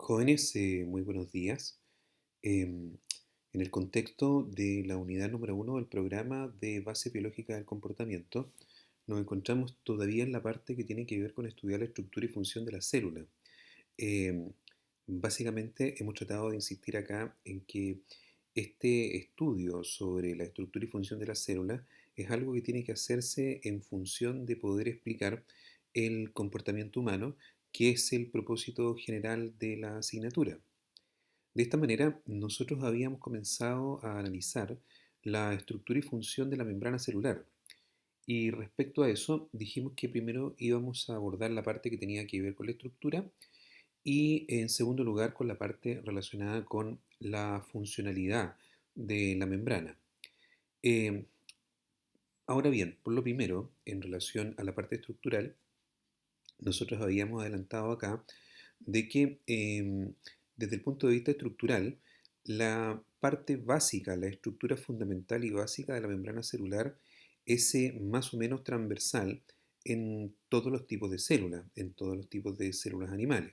Jóvenes, muy buenos días. Em, en el contexto de la unidad número uno del programa de base biológica del comportamiento, nos encontramos todavía en la parte que tiene que ver con estudiar la estructura y función de la célula. Em, Básicamente hemos tratado de insistir acá en que este estudio sobre la estructura y función de la célula es algo que tiene que hacerse en función de poder explicar el comportamiento humano, que es el propósito general de la asignatura. De esta manera, nosotros habíamos comenzado a analizar la estructura y función de la membrana celular. Y respecto a eso, dijimos que primero íbamos a abordar la parte que tenía que ver con la estructura y en segundo lugar con la parte relacionada con la funcionalidad de la membrana. Eh, Ahora bien, por lo primero, en relación a la parte estructural, nosotros habíamos adelantado acá de que desde el punto de vista estructural, la parte básica, la estructura fundamental y básica de la membrana celular es más o menos transversal en todos los tipos de células, en todos los tipos de células animales.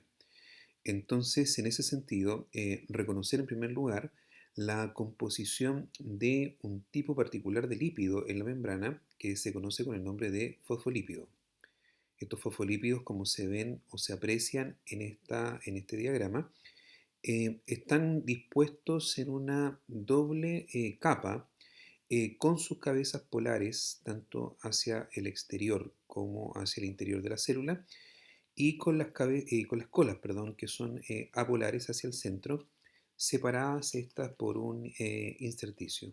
Entonces, en ese sentido, reconocer en primer lugar la composición de un tipo particular de lípido en la membrana que se conoce con el nombre de fosfolípido. Estos fosfolípidos, como se ven o se aprecian en este diagrama, están dispuestos en una doble capa con sus cabezas polares tanto hacia el exterior como hacia el interior de la célula y con las colas, perdón, que son apolares hacia el centro, separadas estas por un intersticio.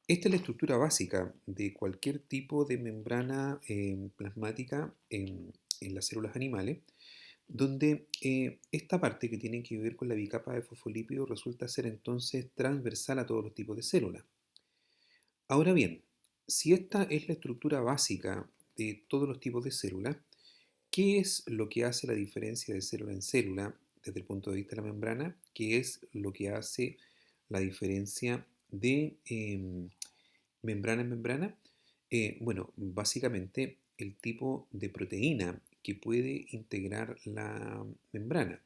Esta es la estructura básica de cualquier tipo de membrana plasmática en las células animales, donde esta parte que tiene que ver con la bicapa de fosfolípidos resulta ser entonces transversal a todos los tipos de células. Ahora bien, si esta es la estructura básica de todos los tipos de células, ¿qué es lo que hace la diferencia de célula en célula desde el punto de vista de la membrana? ¿Qué es lo que hace la diferencia de membrana en membrana? Bueno, básicamente el tipo de proteína que puede integrar la membrana,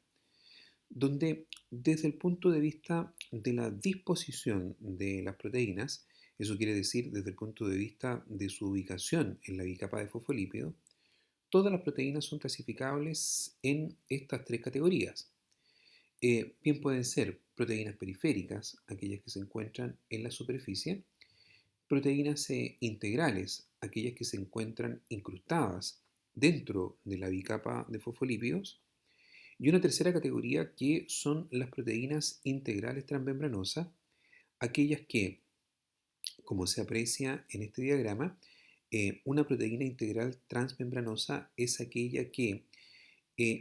donde desde el punto de vista de la disposición de las proteínas, eso quiere decir desde el punto de vista de su ubicación en la bicapa de fosfolípido, todas las proteínas son clasificables en estas tres categorías. Bien pueden ser proteínas periféricas, aquellas que se encuentran en la superficie, proteínas integrales, aquellas que se encuentran incrustadas dentro de la bicapa de fosfolípidos, y una tercera categoría que son las proteínas integrales transmembranosas, aquellas que, como se aprecia en este diagrama, una proteína integral transmembranosa es aquella que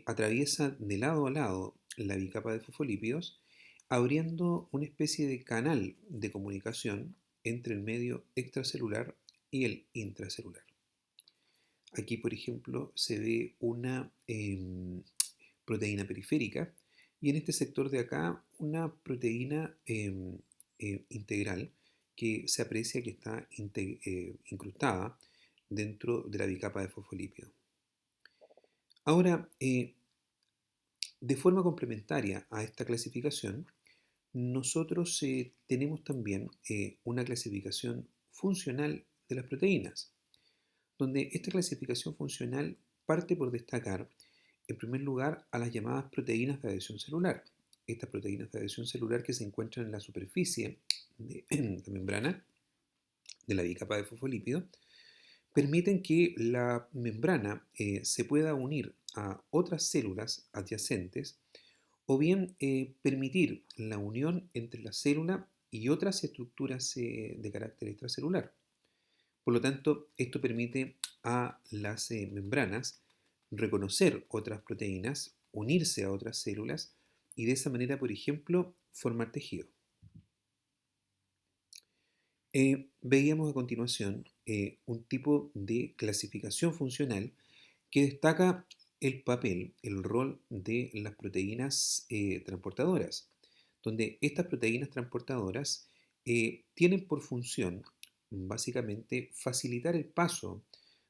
atraviesa de lado a lado la bicapa de fosfolípidos, abriendo una especie de canal de comunicación entre el medio extracelular y el intracelular. Aquí, por ejemplo, se ve una proteína periférica y en este sector de acá una proteína integral que se aprecia que está incrustada dentro de la bicapa de fosfolípido. Ahora, de forma complementaria a esta clasificación, nosotros tenemos también una clasificación funcional de las proteínas, donde esta clasificación funcional parte por destacar, en primer lugar, a las llamadas proteínas de adhesión celular. Estas proteínas de adhesión celular que se encuentran en la superficie de la membrana de la bicapa de fosfolípido permiten que la membrana se pueda unir a otras células adyacentes o bien permitir la unión entre la célula y otras estructuras de carácter extracelular. Por lo tanto, esto permite a las membranas reconocer otras proteínas, unirse a otras células y de esa manera, por ejemplo, formar tejido. Veíamos a continuación un tipo de clasificación funcional que destaca el papel, el rol de las proteínas transportadoras, donde estas proteínas transportadoras tienen por función básicamente facilitar el paso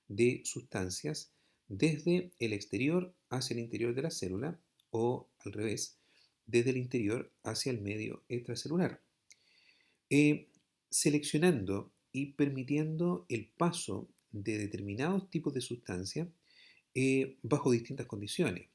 de sustancias desde el exterior hacia el interior de la célula o al revés, desde el interior hacia el medio extracelular, seleccionando y permitiendo el paso de determinados tipos de sustancias bajo distintas condiciones.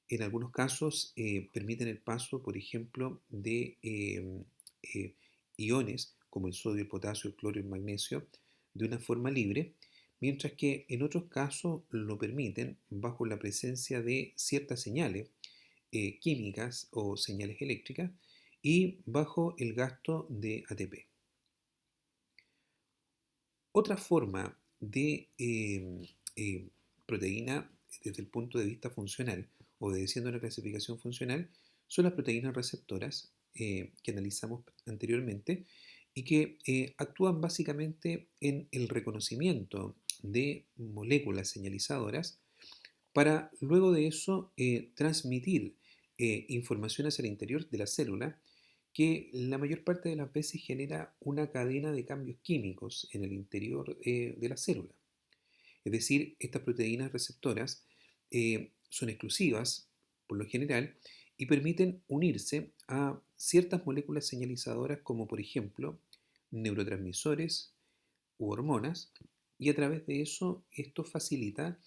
En algunos casos permiten el paso, por ejemplo, de eh, iones como el sodio, el potasio, el cloro y el magnesio de una forma libre, mientras que en otros casos lo permiten bajo la presencia de ciertas señales químicas o señales eléctricas y bajo el gasto de ATP. Otra forma de proteína desde el punto de vista funcional, obedeciendo una clasificación funcional, son las proteínas receptoras que analizamos anteriormente y que actúan básicamente en el reconocimiento de moléculas señalizadoras para luego de eso transmitir información hacia el interior de la célula que la mayor parte de las veces genera una cadena de cambios químicos en el interior de la célula. Es decir, estas proteínas receptoras son exclusivas, por lo general, y permiten unirse a ciertas moléculas señalizadoras como por ejemplo neurotransmisores u hormonas, y a través de eso esto facilita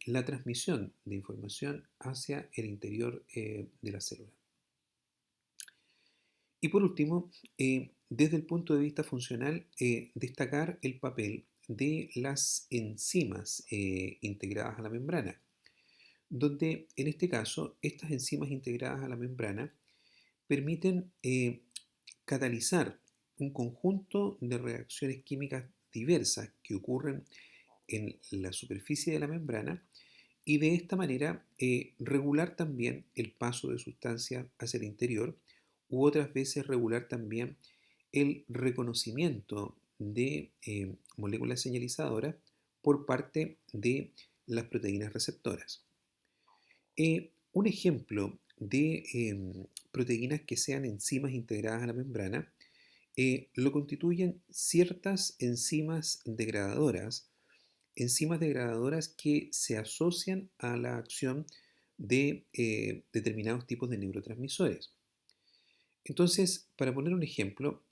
la transmisión de información hacia el interior de la célula. Y por último, desde el punto de vista funcional, destacar el papel de las enzimas integradas a la membrana, donde en este caso estas enzimas integradas a la membrana permiten catalizar un conjunto de reacciones químicas diversas que ocurren en la superficie de la membrana y de esta manera regular también el paso de sustancias hacia el interior u otras veces regular también el reconocimiento de moléculas señalizadoras por parte de las proteínas receptoras. Un ejemplo de proteínas que sean enzimas integradas a la membrana lo constituyen ciertas enzimas degradadoras que se asocian a la acción de determinados tipos de neurotransmisores. Entonces, para poner un ejemplo,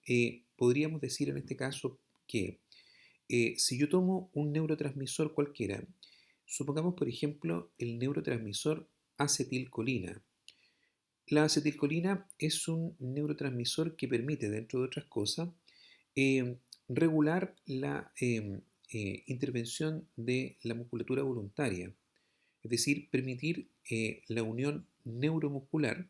podríamos decir en este caso que si yo tomo un neurotransmisor cualquiera, supongamos por ejemplo el neurotransmisor acetilcolina. La acetilcolina es un neurotransmisor que permite, dentro de otras cosas, regular la intervención de la musculatura voluntaria, es decir, permitir la unión neuromuscular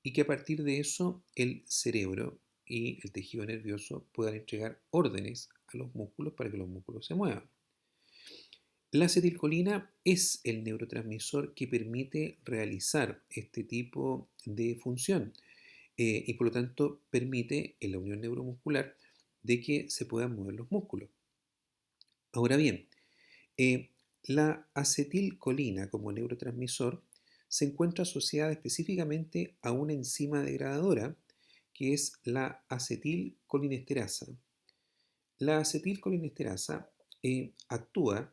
y que a partir de eso el cerebro y el tejido nervioso puedan entregar órdenes a los músculos para que los músculos se muevan. La acetilcolina es el neurotransmisor que permite realizar este tipo de función y por lo tanto permite en la unión neuromuscular de que se puedan mover los músculos. Ahora bien, eh, la acetilcolina como neurotransmisor se encuentra asociada específicamente a una enzima degradadora que es la acetilcolinesterasa. La acetilcolinesterasa actúa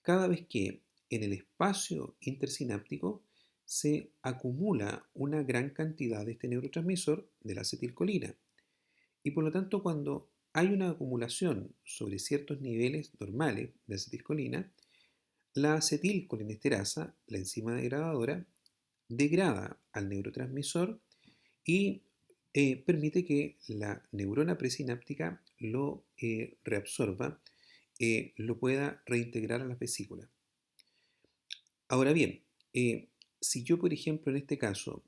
cada vez que en el espacio intersináptico se acumula una gran cantidad de este neurotransmisor de la acetilcolina. Y por lo tanto, cuando hay una acumulación sobre ciertos niveles normales de acetilcolina, la acetilcolinesterasa, la enzima degradadora, degrada al neurotransmisor y permite que la neurona presináptica lo reabsorba, lo pueda reintegrar a las vesículas. Ahora bien, si yo, por ejemplo, en este caso,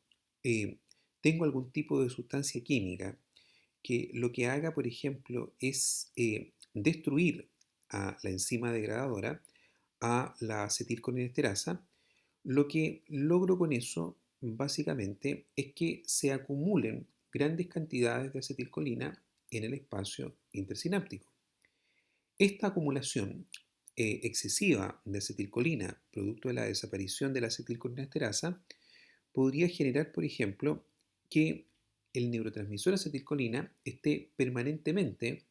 tengo algún tipo de sustancia química que lo que haga, por ejemplo, es destruir a la enzima degradadora, a la acetilcolinesterasa, lo que logro con eso básicamente es que se acumulen grandes cantidades de acetilcolina en el espacio intersináptico. Esta acumulación excesiva de acetilcolina, producto de la desaparición de la acetilcolinesterasa, podría generar, por ejemplo, que el neurotransmisor acetilcolina esté permanentemente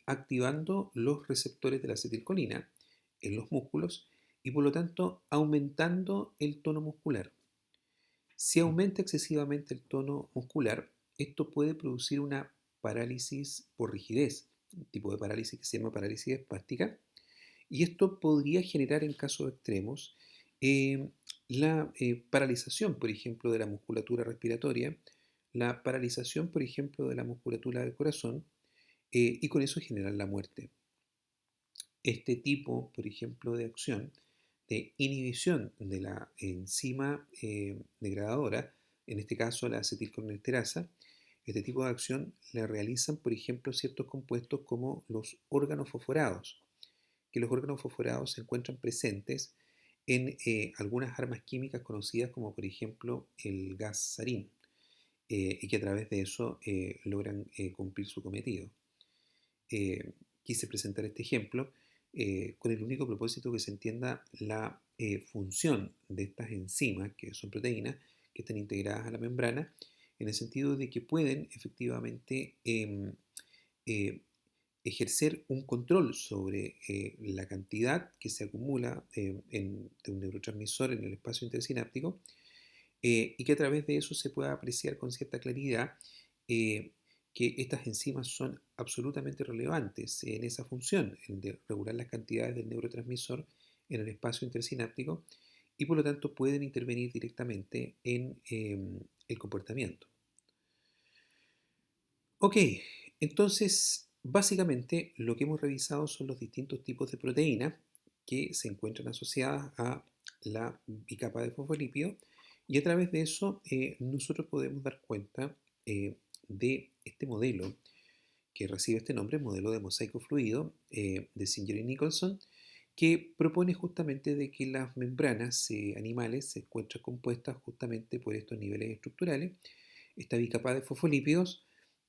activando los receptores de la acetilcolina en los músculos y por lo tanto aumentando el tono muscular. Si aumenta excesivamente el tono muscular, esto puede producir una parálisis por rigidez, un tipo de parálisis que se llama parálisis espástica, y esto podría generar en casos extremos eh, la paralización, por ejemplo, de la musculatura respiratoria, la paralización, por ejemplo, de la musculatura del corazón, y con eso generar la muerte. Este tipo, por ejemplo, de acción de inhibición de la enzima degradadora, en este caso la acetilcolinesterasa, este tipo de acción la realizan, por ejemplo, ciertos compuestos como los órganos fosforados, que los órganos fosforados se encuentran presentes en algunas armas químicas conocidas como, por ejemplo, el gas sarín, y que a través de eso logran cumplir su cometido. eh, Quise presentar este ejemplo con el único propósito que se entienda la función de estas enzimas, que son proteínas, que están integradas a la membrana, en el sentido de que pueden efectivamente eh, ejercer un control sobre la cantidad que se acumula de un neurotransmisor en el espacio intersináptico, y que a través de eso se pueda apreciar con cierta claridad eh, que estas enzimas son absolutamente relevantes en esa función, en de regular las cantidades del neurotransmisor en el espacio intersináptico, y por lo tanto pueden intervenir directamente en el comportamiento. Ok, entonces básicamente lo que hemos revisado son los distintos tipos de proteínas que se encuentran asociadas a la bicapa de fosfolípido, y a través de eso nosotros podemos dar cuenta de este modelo que recibe este nombre, modelo de mosaico fluido de Singer y Nicholson, que propone justamente de que las membranas animales se encuentran compuestas justamente por estos niveles estructurales, esta bicapa de fosfolípidos,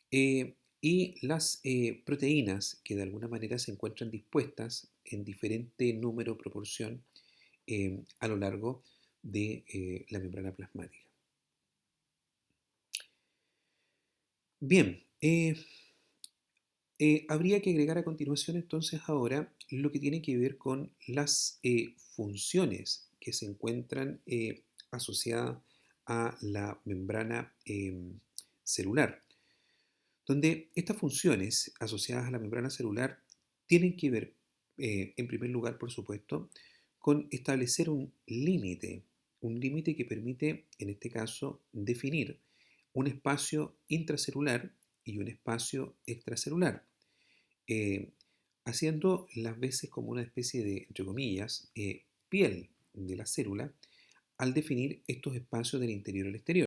y las proteínas que de alguna manera se encuentran dispuestas en diferente número o proporción a lo largo de la membrana plasmática. Bien, habría que agregar a continuación entonces ahora lo que tiene que ver con las funciones que se encuentran asociadas a la membrana celular, donde estas funciones asociadas a la membrana celular tienen que ver, en primer lugar, por supuesto, con establecer un límite que permite, en este caso, definir un espacio intracelular y un espacio extracelular, eh, haciendo las veces como una especie de, entre comillas, piel de la célula al definir estos espacios del interior al exterior.